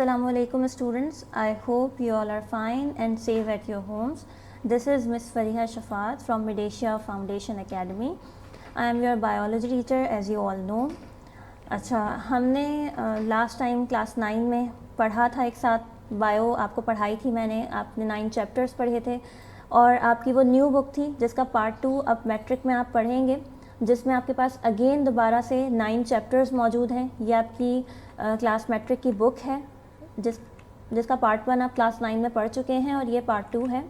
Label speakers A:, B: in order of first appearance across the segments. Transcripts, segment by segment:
A: Assalamu alaikum students. I hope you all are fine and safe at your homes. This is Miss Fariha Shafat from Midasia Foundation Academy. I am your biology teacher as you all know. अच्छा, हमने last time class 9 में पढ़ा था एक साथ bio, आपको पढ़ाई थी मैंने, आपने 9 चैप्टर्स पढ़े थे और आपकी वो न्यू बुक थी जिसका पार्ट 2 अब मैट्रिक में आप पढ़ेंगे, जिसमें आपके पास अगेन दोबारा से 9 चैप्टर्स मौजूद हैं। ये आपकी क्लास मैट्रिक की बुक है जिसका पार्ट 1 आप क्लास 9 में पढ़ चुके हैं और ये पार्ट 2 है।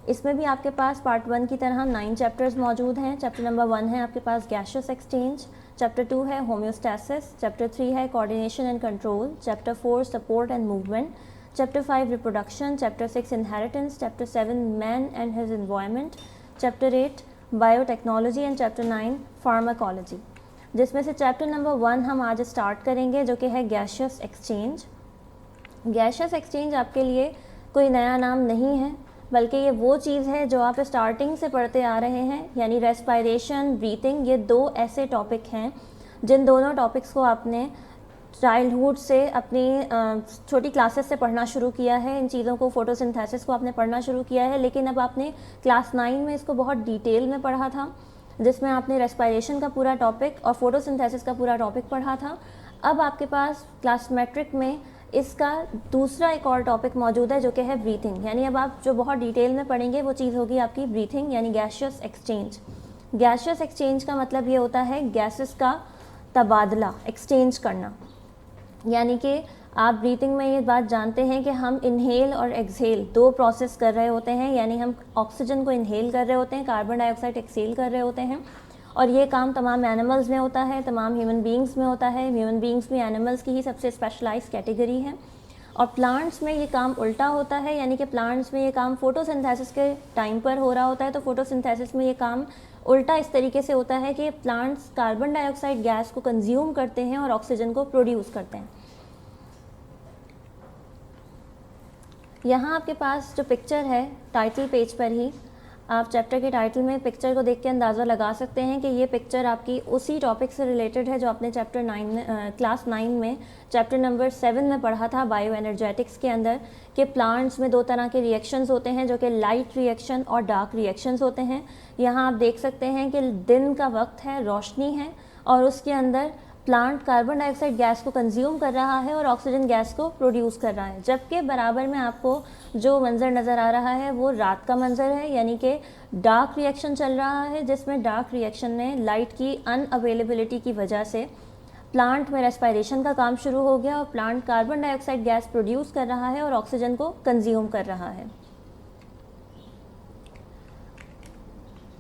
A: इसमें भी आपके पास पार्ट 1 की तरह 9 चैप्टर्स मौजूद हैं। चैप्टर नंबर 1 है आपके पास गैसियस एक्सचेंज, चैप्टर 2 है होम्योस्टैसिस, चैप्टर 3 है coordination and control, chapter 4 support and movement, chapter 5 reproduction, chapter 6 inheritance, chapter 7 man and his environment, chapter 8 biotechnology and chapter 9 pharmacology, जिसमें से चैप्टर नंबर 1 हम आज स्टार्ट करेंगे जो कि है गैसियस एक्सचेंज। गैसियस एक्सचेंज आपके लिए कोई नया नाम नहीं है, बल्कि ये वो चीज़ है जो आप स्टार्टिंग से पढ़ते आ रहे हैं, यानी रेस्पिरेशन, ब्रीथिंग, ये 2 ऐसे टॉपिक हैं जिन दोनों टॉपिक्स को आपने चाइल्डहुड से अपनी छोटी क्लासेस से पढ़ना शुरू किया है। इन चीज़ों को, फोटोसिंथेसिस को आपने पढ़ना शुरू किया है, लेकिन अब आपने क्लास 9 में इसको बहुत डिटेल में पढ़ा था, जिसमें आपने रेस्पिरेशन का पूरा टॉपिक और फोटोसिंथेसिस का पूरा टॉपिक पढ़ा था। अब आपके पास क्लास मैट्रिक में इसका दूसरा एक और टॉपिक मौजूद है जो कि है ब्रीथिंग, यानी अब आप जो बहुत डिटेल में पढ़ेंगे वो चीज़ होगी आपकी ब्रीथिंग, यानी गैसियस एक्सचेंज। गैसियस एक्सचेंज का मतलब ये होता है गैसेस का तबादला, एक्सचेंज करना, यानी कि आप ब्रीथिंग में ये बात जानते हैं कि हम इनहेल और एक्सहेल 2 प्रोसेस कर रहे होते हैं, यानी हम ऑक्सीजन को इनहेल कर रहे होते हैं, कार्बन डाइऑक्साइड एक्सहेल कर रहे होते हैं। और ये काम तमाम एनिमल्स में होता है, तमाम ह्यूमन बींग्स में होता है। ह्यूमन बींग्स भी एनिमल्स की ही सबसे स्पेशलाइज्ड कैटेगरी है। और प्लांट्स में ये काम उल्टा होता है, यानी कि प्लांट्स में ये काम फोटोसिंथेसिस के टाइम पर हो रहा होता है। तो फोटोसिंथेसिस में ये काम उल्टा इस तरीके से होता है कि प्लांट्स कार्बन डाइऑक्साइड गैस को कंज्यूम करते हैं और ऑक्सीजन को प्रोड्यूस करते हैं। यहाँ आपके पास जो पिक्चर है टाइटल पेज पर ही, आप चैप्टर के टाइटल में पिक्चर को देख के अंदाज़ा लगा सकते हैं कि ये पिक्चर आपकी उसी टॉपिक से रिलेटेड है जो आपने चैप्टर 9 में क्लास 9 में चैप्टर नंबर 7 में पढ़ा था बायो एनर्जेटिक्स के अंदर, कि प्लांट्स में 2 तरह के रिएक्शंस होते हैं जो कि लाइट रिएक्शन और डार्क रिएक्शंस होते हैं। यहाँ आप देख सकते हैं कि दिन का वक्त है, रोशनी है और उसके अंदर प्लांट कार्बन डाइऑक्साइड गैस को कंज्यूम कर रहा है और ऑक्सीजन गैस को प्रोड्यूस कर रहा है, जबकि बराबर में आपको जो मंज़र नज़र आ रहा है वो रात का मंज़र है, यानी कि डार्क रिएक्शन चल रहा है, जिसमें डार्क रिएक्शन में लाइट की अनअवेलेबिलिटी की वजह से प्लांट में रेस्पिरेशन का काम शुरू हो गया और plant carbon dioxide gas produce कर रहा है और ऑक्सीजन को कंज्यूम कर रहा है।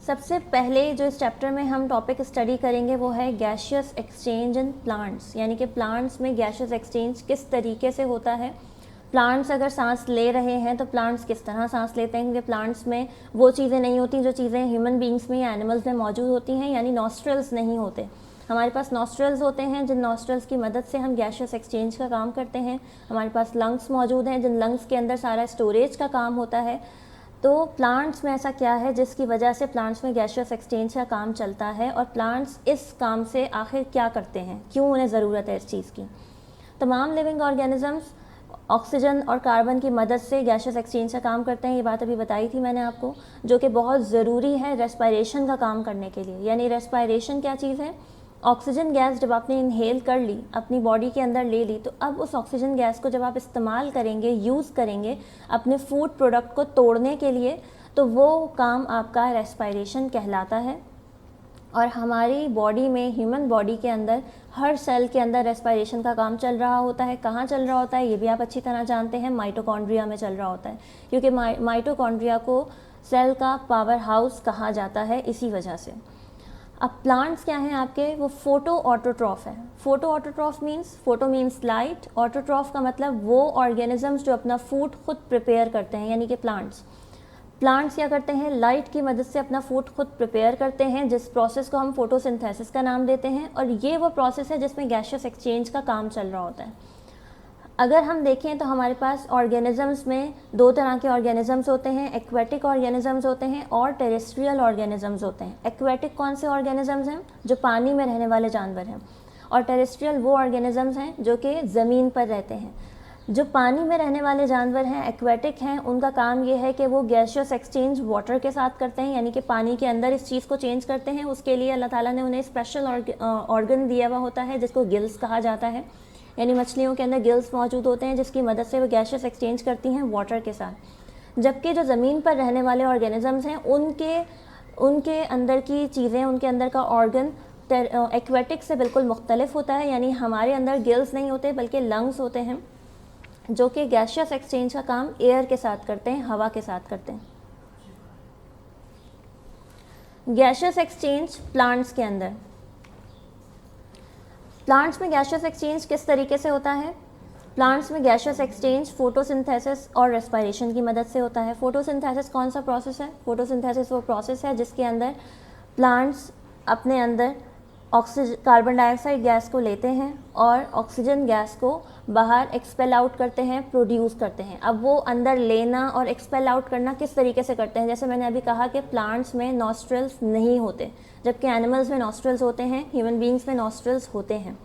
A: सबसे पहले जो इस चैप्टर में हम टॉपिक स्टडी करेंगे वो है गैसियस एक्सचेंज इन प्लांट्स, यानी कि प्लांट्स में गैसियस एक्सचेंज किस तरीके से होता है। प्लांट्स अगर सांस ले रहे हैं तो प्लांट्स किस तरह सांस लेते हैं, क्योंकि प्लांट्स में वो चीज़ें नहीं होती जो चीज़ें ह्यूमन बींग्स में या एनिमल्स में मौजूद होती हैं, यानी नॉस्ट्रल्स नहीं होते। हमारे पास नॉस्ट्रल्स होते हैं जिन नॉस्ट्रल्स की मदद से हम गैसियस एक्सचेंज का काम करते हैं। हमारे पास लंग्स मौजूद हैं जिन लंग्स के अंदर सारा स्टोरेज का काम होता है। तो प्लांट्स में ऐसा क्या है जिसकी वजह से प्लांट्स में गैसियस एक्सचेंज का काम चलता है और प्लांट्स इस काम से आखिर क्या करते हैं, क्यों उन्हें ज़रूरत है इस चीज़ की। तमाम लिविंग ऑर्गेनिजम्स ऑक्सीजन और कार्बन की मदद से गैसियस एक्सचेंज का काम करते हैं, ये बात अभी बताई थी मैंने आपको, जो कि बहुत ज़रूरी है रेस्पिरेशन का काम करने के लिए। यानी रेस्पिरेशन क्या चीज़ है, ऑक्सीजन गैस जब आपने इनहेल कर ली, अपनी बॉडी के अंदर ले ली, तो अब उस ऑक्सीजन गैस को जब आप इस्तेमाल करेंगे, यूज़ करेंगे अपने फूड प्रोडक्ट को तोड़ने के लिए, तो वो काम आपका रेस्पिरेशन कहलाता है। और हमारी बॉडी में, ह्यूमन बॉडी के अंदर हर सेल के अंदर रेस्पिरेशन का काम चल रहा होता है। कहाँ चल रहा होता है ये भी आप अच्छी तरह जानते हैं, माइटोकॉन्ड्रिया में चल रहा होता है, क्योंकि माइटोकॉन्ड्रिया को सेल का पावर हाउस कहा जाता है इसी वजह से। अब प्लांट्स क्या हैं आपके, वो फोटो ऑटोट्रॉफ है। Photo autotroph means, photo means light, autotroph का मतलब वो ऑर्गेनिजम्स जो अपना फूड खुद प्रिपेयर करते हैं, यानी कि प्लांट्स क्या करते हैं, लाइट की मदद से अपना फूड खुद प्रिपेयर करते हैं, जिस प्रोसेस को हम फोटोसिंथेसिस का नाम देते हैं। और ये वो प्रोसेस है जिसमें गैसियस एक्सचेंज का काम चल रहा होता है। अगर हम देखें तो हमारे पास ऑर्गेनिजम्स में 2 तरह के ऑर्गेनिजम्स होते हैं, एक्वेटिक ऑर्गेनिजम्स होते हैं और टेरेस्ट्रियल ऑर्गेनिजम्स होते हैं। एक्वेटिक कौन से ऑर्गेनिजम्स हैं, जो पानी में रहने वाले जानवर हैं, और टेरेस्ट्रियल वो ऑर्गेनिजम्स हैं जो कि ज़मीन पर रहते हैं। जो पानी में रहने वाले जानवर हैं, एक्वेटिक हैं, उनका काम ये है कि वो गैशियस एक्सचेंज वाटर के साथ करते हैं, यानी कि पानी के अंदर इस चीज़ को चेंज करते हैं। उसके लिए अल्लाह ताला ने उन्हें स्पेशल ऑर्गन दिया हुआ होता है जिसको गिल्स कहा जाता है, यानी मछलियों के अंदर गिल्स मौजूद होते हैं जिसकी मदद से वो गैशियस एक्सचेंज करती हैं वाटर के साथ। जबकि जो ज़मीन पर रहने वाले ऑर्गेनिज़म्स हैं उनके अंदर की चीज़ें, उनके अंदर का ऑर्गन एक्वेटिक से बिल्कुल मुख्तलिफ होता है, यानी हमारे अंदर गिल्स नहीं होते बल्कि लंग्स होते हैं जो कि गैशियस एक्सचेंज का काम एयर के साथ करते हैं, हवा के साथ करते हैं। गैशियस एक्सचेंज प्लांट्स के अंदर, प्लांट्स में गैशियस एक्सचेंज किस तरीके से होता है? प्लांट्स में गैशियस एक्सचेंज फोटोसिंथेसिस और रेस्पिरेशन की मदद से होता है। फोटोसिंथेसिस कौन सा प्रोसेस है? फोटोसिंथेसिस वो प्रोसेस है जिसके अंदर प्लांट्स अपने अंदर कार्बन डाइऑक्साइड गैस को लेते हैं और ऑक्सीजन गैस को बाहर एक्सपेल आउट करते हैं, प्रोड्यूस करते हैं। अब वो अंदर लेना और एक्सपेल आउट करना किस तरीके से करते हैं? जैसे मैंने अभी कहा कि प्लांट्स में नॉस्ट्रल्स नहीं होते, जबकि एनिमल्स में नॉस्ट्रल्स होते हैं, ह्यूमन बींग्स में नॉस्ट्रल्स होते हैं।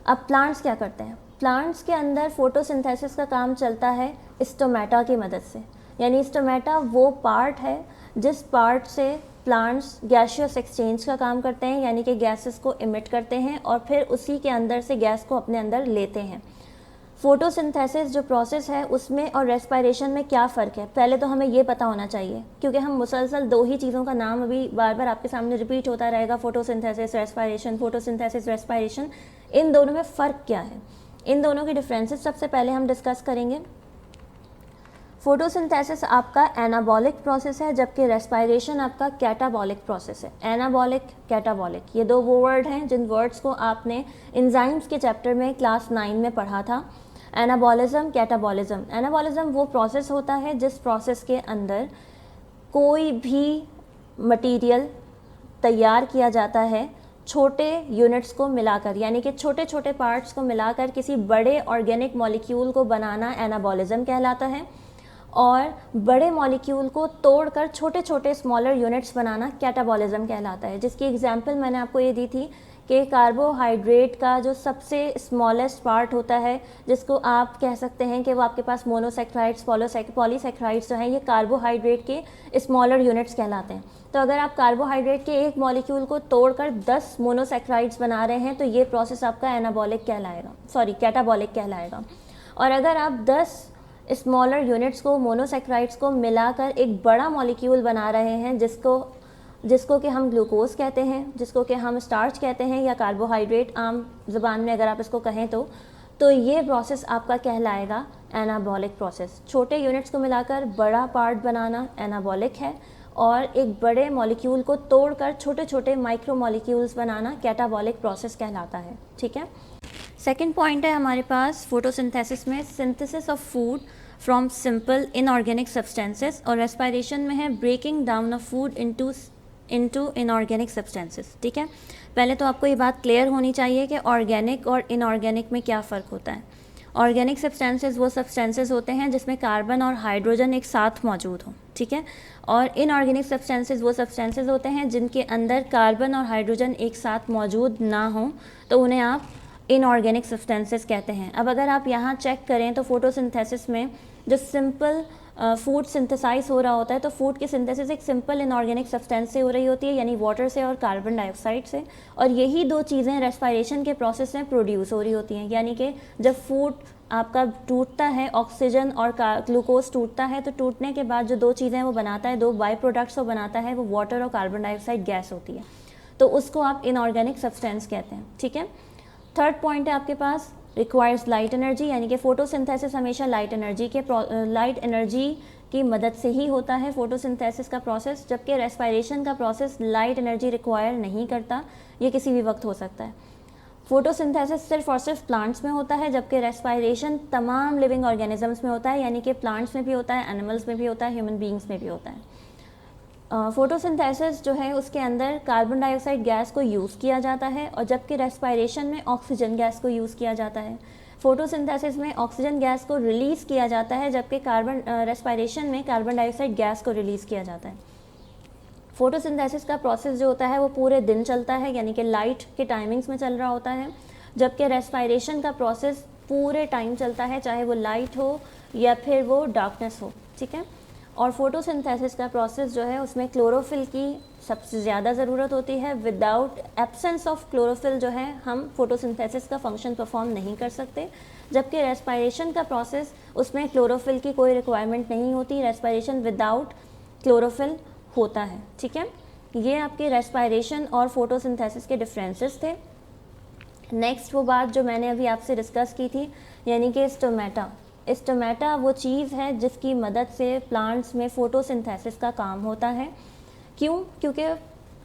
A: अब प्लांट्स क्या करते हैं? प्लांट्स के अंदर फोटोसिंथेसिस का काम चलता है स्टोमेटा की मदद से, यानी स्टोमेटा वो पार्ट है जिस पार्ट से प्लांट्स गैशियस एक्सचेंज का काम करते हैं, यानी कि गैसेस को इमिट करते हैं और फिर उसी के अंदर से गैस को अपने अंदर लेते हैं। फोटोसिंथेसिस जो प्रोसेस है उसमें और रेस्पिरेशन में क्या फ़र्क है, पहले तो हमें ये पता होना चाहिए, क्योंकि हम मुसलसल दो ही चीज़ों का नाम अभी बार बार आपके सामने रिपीट होता रहेगा, फोटोसिंथेसिस रेस्पिरेशन, फोटोसिंथेसिस रेस्पिरेशन। इन दोनों में फ़र्क क्या है, इन दोनों की डिफरेंसेस सबसे पहले हम डिस्कस करेंगे। फोटोसिंथेसिस आपका एनाबॉलिक प्रोसेस है, जबकि रेस्पिरेशन आपका कैटाबॉलिक प्रोसेस है। एनाबॉलिक, कैटाबॉलिक, ये दो वो वर्ड हैं जिन वर्ड्स को आपने एंजाइम्स के चैप्टर में क्लास 9 में पढ़ा था। Anabolism, catabolism. एनाबॉलिज्म वो प्रोसेस होता है जिस प्रोसेस के अंदर कोई भी मटेरियल तैयार किया जाता है छोटे यूनिट्स को मिलाकर, यानी कि छोटे छोटे पार्ट्स को मिलाकर किसी बड़े ऑर्गेनिक मॉलिक्यूल को बनाना एनाबॉलिज्म कहलाता है, और बड़े मॉलिक्यूल को तोड़कर छोटे छोटे स्मॉलर यूनिट्स बनाना कैटाबॉलिज्म कहलाता है। जिसकी एग्जांपल मैंने आपको ये दी थी कि कार्बोहाइड्रेट का जो सबसे स्मॉलेस्ट पार्ट होता है, जिसको आप कह सकते हैं कि वो आपके पास मोनोसेक्राइड्स, पॉलीसेक्राइड्स जो हैं, ये कार्बोहाइड्रेट के स्मॉलर यूनिट्स कहलाते हैं। तो अगर आप कार्बोहाइड्रेट के एक मॉलिक्यूल को तोड़कर 10 मोनोसेक्राइड्स बना रहे हैं तो ये प्रोसेस आपका एनाबॉलिक कहलाएगा, कैटाबॉलिक कहलाएगा। और अगर आप 10 स्मॉलर यूनिट्स को, मोनोसेक्राइड्स को मिलाकर एक बड़ा मॉलिक्यूल बना रहे हैं जिसको कि हम ग्लूकोज कहते हैं, जिसको कि हम स्टार्च कहते हैं या कार्बोहाइड्रेट आम ज़बान में अगर आप इसको कहें तो ये प्रोसेस आपका कहलाएगा एनाबॉलिक प्रोसेस। छोटे यूनिट्स को मिलाकर बड़ा पार्ट बनाना एनाबॉलिक है, और एक बड़े मॉलिक्यूल को तोड़कर छोटे छोटे माइक्रो मॉलिक्यूल्स बनाना कैटाबॉलिक प्रोसेस कहलाता है। ठीक है। सेकेंड पॉइंट है हमारे पास फोटोसिंथेसिस में synthesis of food from simple inorganic substances, और रेस्पिरेशन में है breaking down of food into inorganic substances. ठीक है। पहले तो आपको ये बात क्लियर होनी चाहिए कि ऑर्गेनिक और इनऑर्गेनिक में क्या फ़र्क होता है। ऑर्गेनिक सब्सटेंसेस वो सब्सटेंसेस होते हैं जिसमें कार्बन और हाइड्रोजन एक साथ मौजूद हो। ठीक है। और इनऑर्गेनिक सब्सटेंसेस वो सब्सटेंसेस होते हैं जिनके अंदर कार्बन और हाइड्रोजन एक साथ मौजूद ना हो, तो उन्हें आप इनऑर्गेनिक सब्सटेंसेस कहते हैं। अब अगर आप यहाँ चेक करें तो फोटोसिंथेसिस में जो सिंपल फूड सिंथेसाइज हो रहा होता है, तो फूड की सिंथेसिस एक सिंपल इनऑर्गेनिक सब्सटेंस से हो रही होती है, यानी वाटर से और कार्बन डाइऑक्साइड से, और यही दो चीज़ें रेस्पिरेशन के प्रोसेस में प्रोड्यूस हो रही होती हैं। यानी कि जब फूड आपका टूटता है, ऑक्सीजन और ग्लूकोज टूटता है, तो टूटने के बाद जो दो चीज़ें वो बनाता है, दो बाई प्रोडक्ट्स वो बनाता है, वो वाटर और कार्बन डाइऑक्साइड गैस होती है, तो उसको आप इनऑर्गेनिक सब्सटेंस कहते हैं। ठीक है। थर्ड पॉइंट है आपके पास रिक्वायर्स लाइट एनर्जी, यानी कि फोटोसिंथेसिस हमेशा लाइट एनर्जी की मदद से ही होता है फोटोसिंथेसिस का प्रोसेस, जबकि रेस्पिरेशन का प्रोसेस लाइट एनर्जी रिक्वायर नहीं करता, ये किसी भी वक्त हो सकता है। फोटोसिंथेसिस सिर्फ और सिर्फ प्लांट्स में होता है, जबकि रेस्पिरेशन तमाम लिविंग ऑर्गेनिजम्स में होता है, यानी कि प्लांट्स में भी होता है, एनिमल्स में भी होता है, ह्यूमन बींग्स में भी होता है। फोटोसिंथेसिस जो है उसके अंदर कार्बन डाइऑक्साइड गैस को यूज़ किया जाता है, और जबकि रेस्पिरेशन में ऑक्सीजन गैस को यूज़ किया जाता है। फोटोसिंथेसिस में ऑक्सीजन गैस को रिलीज़ किया जाता है, जबकि रेस्पिरेशन में कार्बन डाइऑक्साइड गैस को रिलीज़ किया जाता है। फोटोसिंथेसिस का प्रोसेस जो होता है वो पूरे दिन चलता है, यानी कि लाइट के टाइमिंग्स में चल रहा होता है, जबकि रेस्पिरेशन का प्रोसेस पूरे टाइम चलता है, चाहे वो लाइट हो या फिर वो डार्कनेस हो, ठीक है। और फोटोसिंथेसिस का प्रोसेस जो है उसमें क्लोरोफिल की सबसे ज़्यादा ज़रूरत होती है। विदाउट एब्सेंस ऑफ क्लोरोफिल जो है हम फोटोसिंथेसिस का फंक्शन परफॉर्म नहीं कर सकते। जबकि रेस्पिरेशन का प्रोसेस, उसमें क्लोरोफिल की कोई रिक्वायरमेंट नहीं होती, रेस्पिरेशन विदाउट क्लोरोफिल होता है, ठीक है। ये आपके रेस्पिरेशन और फोटोसिंथेसिस के डिफरेंसेस थे। नेक्स्ट वो बात जो मैंने अभी आपसे डिस्कस की थी, यानी कि स्टोमेटा। स्टोमेटा वो चीज़ है जिसकी मदद से प्लांट्स में फोटोसिंथेसिस का काम होता है। क्यों? क्योंकि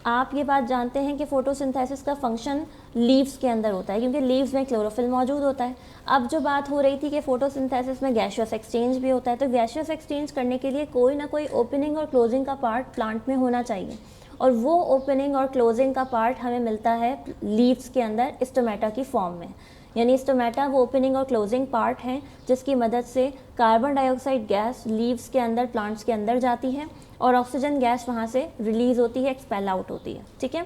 A: आप ये बात जानते हैं कि फोटोसिंथेसिस का फंक्शन लीव्स के अंदर होता है, क्योंकि लीव्स में क्लोरोफिल मौजूद होता है। अब जो बात हो रही थी कि फोटोसिंथेसिस में गैसियस एक्सचेंज भी होता है, तो गैसियस एक्सचेंज करने के लिए कोई ना कोई ओपनिंग और क्लोजिंग का पार्ट प्लांट में होना चाहिए, और वो ओपनिंग और क्लोजिंग का पार्ट हमें मिलता है लीव्स के अंदर स्टोमेटा की फॉर्म में। यानी स्टोमेटा वो ओपनिंग और क्लोजिंग पार्ट हैं जिसकी मदद से कार्बन डाइऑक्साइड गैस लीव्स के अंदर, प्लांट्स के अंदर जाती है और ऑक्सीजन गैस वहाँ से रिलीज़ होती है, एक्सपेल आउट होती है, ठीक है।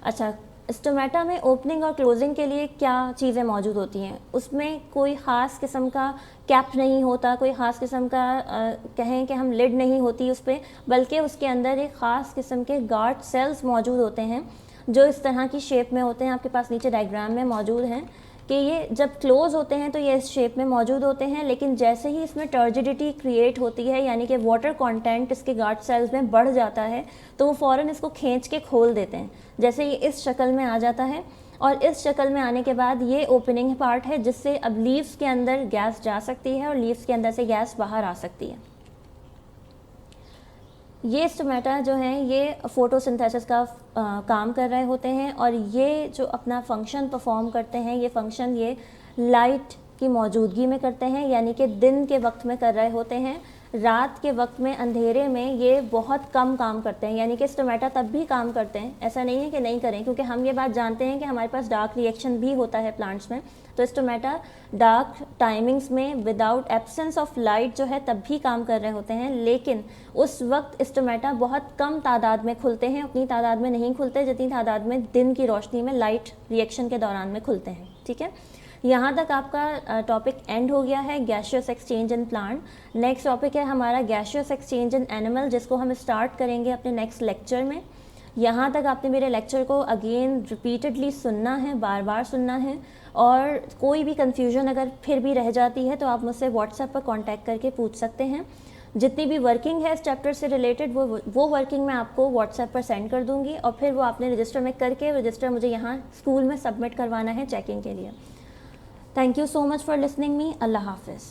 A: अच्छा, स्टोमेटा में ओपनिंग और क्लोजिंग के लिए क्या चीज़ें मौजूद होती हैं? उसमें कोई ख़ास किस्म का कैप नहीं होता, कोई ख़ास किस्म का कहें कि हम लिड नहीं होती उस पर, बल्कि उसके अंदर एक ख़ास किस्म के गार्ड सेल्स मौजूद होते हैं जो इस तरह की शेप में होते हैं। आपके पास नीचे डायग्राम में मौजूद हैं कि ये जब क्लोज़ होते हैं तो ये इस शेप में मौजूद होते हैं, लेकिन जैसे ही इसमें टर्जिडिटी क्रिएट होती है, यानी कि वाटर कंटेंट इसके गार्ड सेल्स में बढ़ जाता है, तो वो फ़ौरन इसको खींच के खोल देते हैं। जैसे ये इस शक्ल में आ जाता है, और इस शक्ल में आने के बाद ये ओपनिंग पार्ट है जिससे अब लीव्स के अंदर गैस जा सकती है और लीव्स के अंदर से गैस बाहर आ सकती है। ये स्टोमेटा जो हैं ये फोटोसिंथेसिस का काम कर रहे होते हैं, और ये जो अपना फंक्शन परफॉर्म करते हैं, ये फंक्शन ये लाइट की मौजूदगी में करते हैं, यानी कि दिन के वक्त में कर रहे होते हैं। रात के वक्त में, अंधेरे में ये बहुत कम काम करते हैं, यानी कि स्टोमेटा तब भी काम करते हैं, ऐसा नहीं है कि नहीं करें, क्योंकि हम ये बात जानते हैं कि हमारे पास डार्क रिएक्शन भी होता है प्लांट्स में। तो स्टोमेटा डार्क टाइमिंग्स में विदाउट एब्सेंस ऑफ लाइट जो है तब भी काम कर रहे होते हैं, लेकिन उस वक्त स्टोमेटा बहुत कम तादाद में खुलते हैं, उतनी तादाद में नहीं खुलते जितनी तादाद में दिन की रोशनी में लाइट रिएक्शन के दौरान में खुलते हैं, ठीक है। यहाँ तक आपका टॉपिक एंड हो गया है gaseous exchange in plant. Next topic है हमारा गैसियस एक्सचेंज इन एनिमल, जिसको हम स्टार्ट करेंगे अपने नेक्स्ट लेक्चर में। यहाँ तक आपने मेरे लेक्चर को अगेन रिपीटेडली सुनना है, बार बार सुनना है, और कोई भी कन्फ्यूजन अगर फिर भी रह जाती है तो आप मुझसे व्हाट्सएप पर कॉन्टैक्ट करके पूछ सकते हैं। जितनी भी वर्किंग है इस चैप्टर से रिलेटेड वो वर्किंग मैं आपको व्हाट्सएप पर सेंड कर दूँगी, और फिर वो आपने रजिस्टर में करके रजिस्टर मुझे यहाँ स्कूल में सबमिट करवाना है चेकिंग के लिए। Thank you so much for listening me. Allah Hafiz.